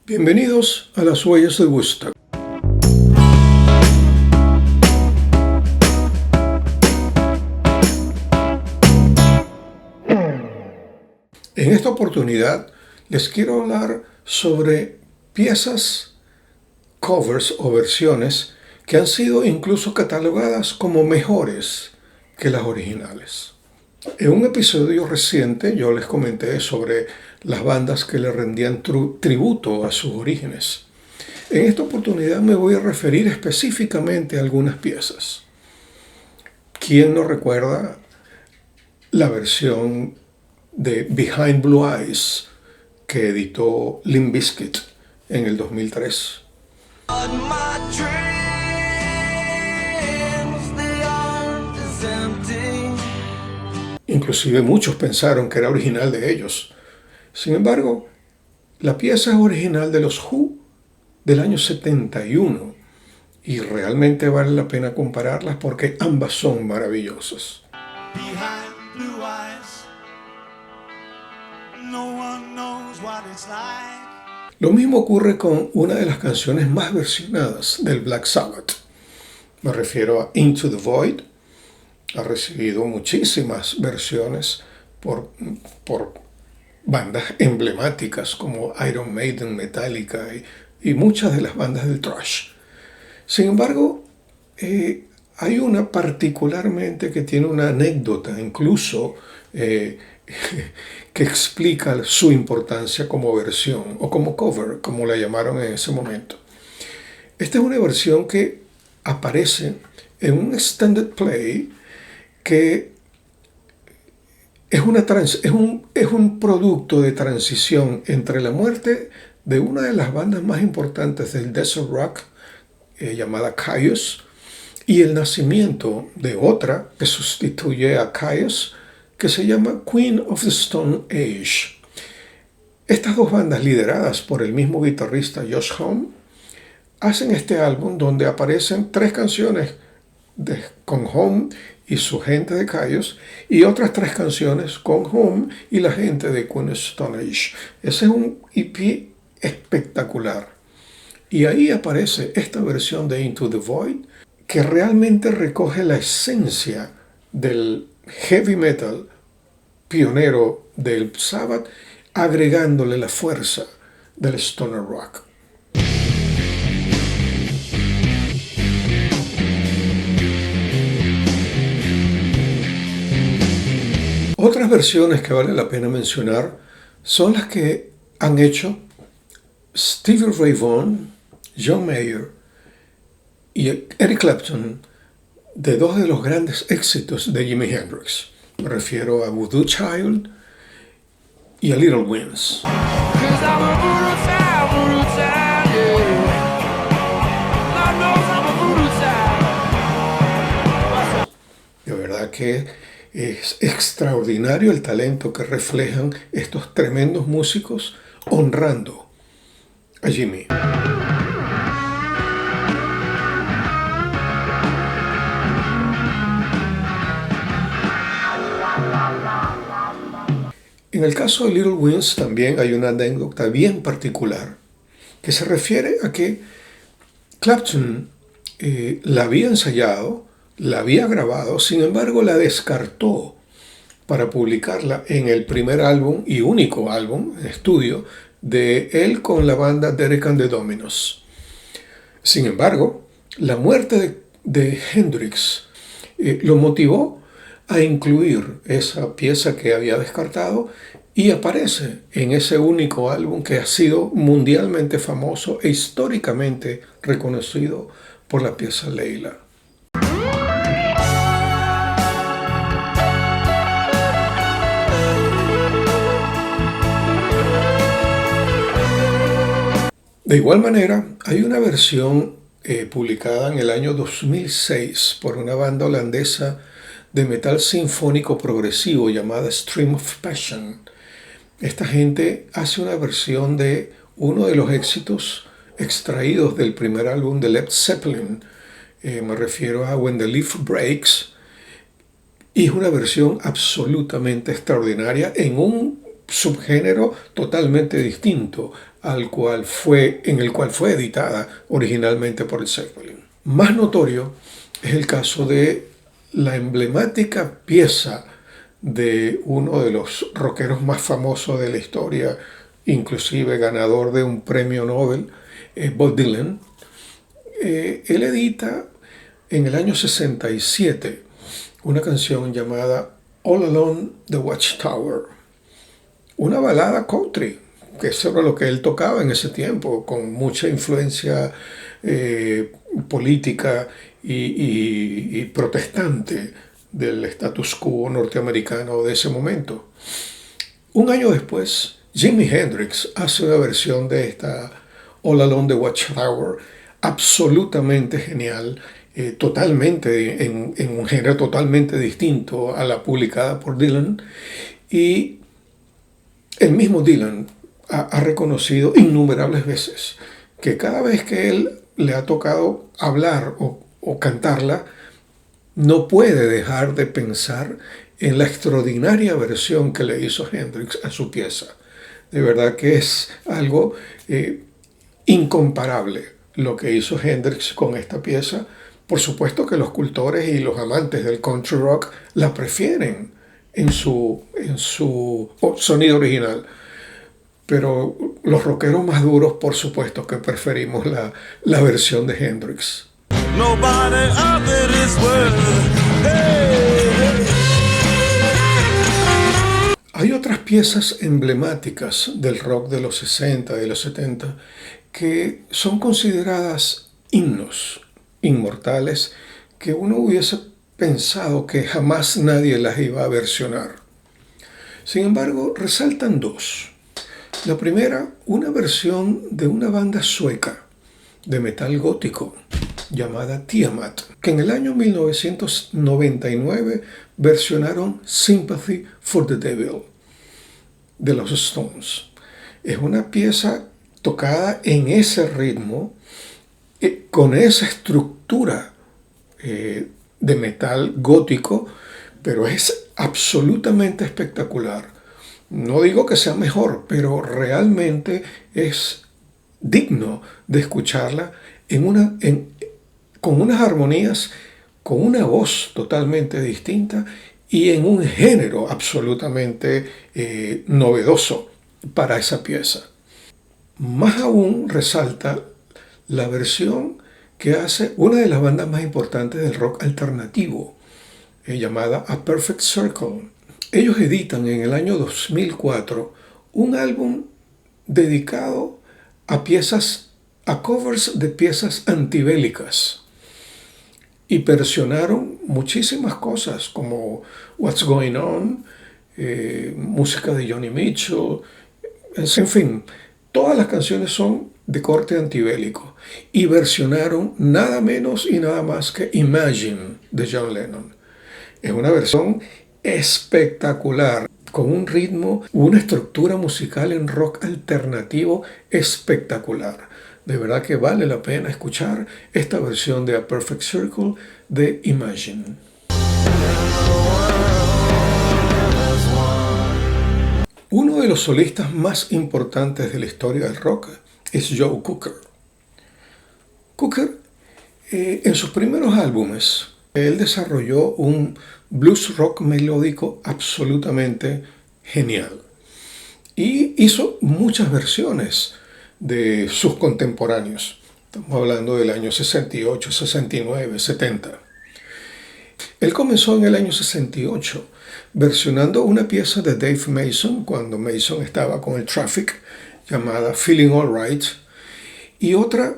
Bienvenidos a las huellas de Woodstock. En esta oportunidad les quiero hablar sobre piezas, covers o versiones que han sido incluso catalogadas como mejores que las originales. En un episodio reciente yo les comenté sobre las bandas que le rendían tributo a sus orígenes. En esta oportunidad me voy a referir específicamente a algunas piezas. ¿Quién no recuerda la versión de Behind Blue Eyes que editó Limp Bizkit en el 2003? Inclusive muchos pensaron que era original de ellos. Sin embargo, la pieza es original de los Who del año 71 y realmente vale la pena compararlas porque ambas son maravillosas. Behind blue eyes, no one knows what it's like. Lo mismo ocurre con una de las canciones más versionadas del Black Sabbath. Me refiero a Into the Void. Ha recibido muchísimas versiones por bandas emblemáticas como Iron Maiden, Metallica y muchas de las bandas del thrash. Sin embargo, hay una particularmente que tiene una anécdota, incluso que explica su importancia como versión o como cover, como la llamaron en ese momento. Esta es una versión que aparece en un extended play que es un producto de transición entre la muerte de una de las bandas más importantes del desert rock, llamada Kyuss, y el nacimiento de otra que sustituye a Kyuss, que se llama Queen of the Stone Age. Estas dos bandas, lideradas por el mismo guitarrista Josh Homme, hacen este álbum donde aparecen 3 canciones con Homme y su gente de Kyuss, y otras 3 canciones con Homme y la gente de Queen of Stone Age. Ese es un EP espectacular. Y ahí aparece esta versión de Into the Void, que realmente recoge la esencia del heavy metal pionero del Sabbath, agregándole la fuerza del stoner rock. Otras versiones que vale la pena mencionar son las que han hecho Stevie Ray Vaughan, John Mayer y Eric Clapton de 2 de los grandes éxitos de Jimi Hendrix. Me refiero a Voodoo Child y a Little Wings. De verdad que es extraordinario el talento que reflejan estos tremendos músicos honrando a Jimi. En el caso de Little Wings también hay una anécdota bien particular que se refiere a que Clapton la había ensayado, la había grabado, sin embargo la descartó para publicarla en el primer álbum y único álbum en estudio de él con la banda Derek and the Dominos. Sin embargo, la muerte de Hendrix lo motivó a incluir esa pieza que había descartado y aparece en ese único álbum que ha sido mundialmente famoso e históricamente reconocido por la pieza Layla. De igual manera, hay una versión publicada en el año 2006 por una banda holandesa de metal sinfónico progresivo llamada Stream of Passion. Esta gente hace una versión de uno de los éxitos extraídos del primer álbum de Led Zeppelin. Me refiero a When the Leaf Breaks. Y es una versión absolutamente extraordinaria en un subgénero totalmente distinto en el cual fue editada originalmente por el Zeppelin. Más notorio es el caso de la emblemática pieza de uno de los rockeros más famosos de la historia, inclusive ganador de un premio Nobel, Bob Dylan. Él edita en el año 67 una canción llamada All Along the Watchtower, una balada country, que eso era lo que él tocaba en ese tiempo, con mucha influencia política y protestante del status quo norteamericano de ese momento. Un año después, Jimi Hendrix hace una versión de esta All Along the Watchtower absolutamente genial, totalmente en un género totalmente distinto a la publicada por Dylan, y el mismo Dylan ha reconocido innumerables veces que cada vez que él le ha tocado hablar o cantarla, no puede dejar de pensar en la extraordinaria versión que le hizo Hendrix a su pieza. De verdad que es algo incomparable lo que hizo Hendrix con esta pieza. Por supuesto que los cultores y los amantes del country rock la prefieren en su sonido original. Pero los rockeros más duros, por supuesto que preferimos la versión de Hendrix. Hay otras piezas emblemáticas del rock de los 60 y de los 70 que son consideradas himnos inmortales que uno hubiese pensado que jamás nadie las iba a versionar. Sin embargo, resaltan dos. La primera, una versión de una banda sueca de metal gótico llamada Tiamat, que en el año 1999 versionaron Sympathy for the Devil de los Stones. Es una pieza tocada en ese ritmo, con esa estructura de metal gótico, pero es absolutamente espectacular. No digo que sea mejor, pero realmente es digno de escucharla con unas armonías, con una voz totalmente distinta y en un género absolutamente novedoso para esa pieza. Más aún resalta la versión que hace una de las bandas más importantes del rock alternativo, llamada A Perfect Circle. Ellos editan en el año 2004 un álbum dedicado a covers de piezas antibélicas, y versionaron muchísimas cosas como What's Going On, música de Joni Mitchell, en fin, todas las canciones son de corte antibélico, y versionaron nada menos y nada más que Imagine de John Lennon. Es una versión espectacular, con un ritmo, una estructura musical en rock alternativo espectacular. De verdad que vale la pena escuchar esta versión de A Perfect Circle de Imagine. Uno de los solistas más importantes de la historia del rock es Joe Cocker. Cocker, en sus primeros álbumes, él desarrolló un blues rock melódico absolutamente genial y hizo muchas versiones de sus contemporáneos. Estamos hablando del año 68, 69, 70. Él comenzó en el año 68 versionando una pieza de Dave Mason cuando Mason estaba con el Traffic, llamada Feeling Alright, y otra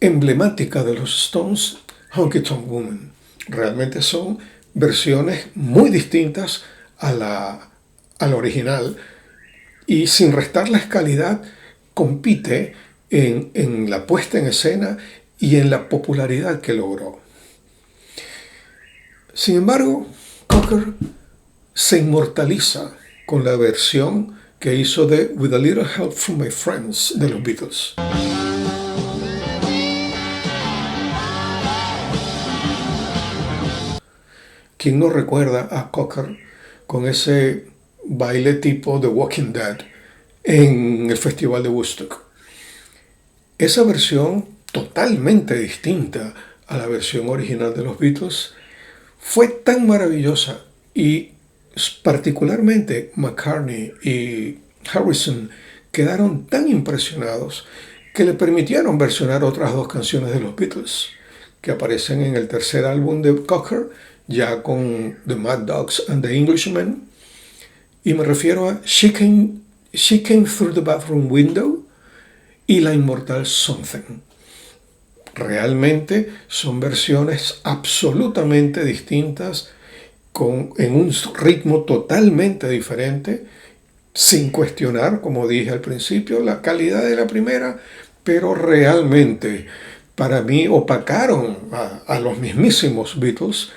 emblemática de los Stones, Honky Tonk Woman. Realmente son versiones muy distintas a la original, y sin restarles calidad compite en la puesta en escena y en la popularidad que logró. Sin embargo, Cocker se inmortaliza con la versión que hizo de With a Little Help from My Friends de los Beatles. ¿Quién no recuerda a Cocker con ese baile tipo The Walking Dead en el Festival de Woodstock. Esa versión, totalmente distinta a la versión original de los Beatles, fue tan maravillosa y particularmente McCartney y Harrison quedaron tan impresionados que le permitieron versionar otras dos canciones de los Beatles que aparecen en el tercer álbum de Cocker, ya con The Mad Dogs and the Englishmen. Y me refiero a She Came Through the Bathroom Window y la inmortal Something. Realmente son versiones absolutamente distintas, en un ritmo totalmente diferente, sin cuestionar, como dije al principio, la calidad de la primera, pero realmente para mí opacaron a los mismísimos Beatles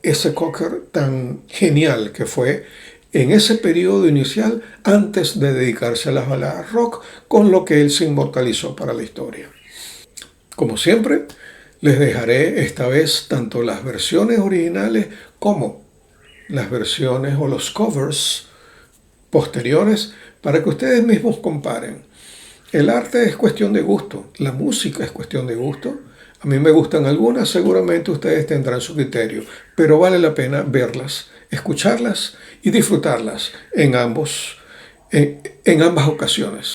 ese Cocker tan genial que fue en ese periodo inicial antes de dedicarse a las baladas rock, con lo que él se inmortalizó para la historia. Como siempre, les dejaré esta vez tanto las versiones originales como las versiones o los covers posteriores para que ustedes mismos comparen. El arte es cuestión de gusto, la música es cuestión de gusto. A mí me gustan algunas, seguramente ustedes tendrán su criterio, pero vale la pena verlas, escucharlas y disfrutarlas en ambas ocasiones.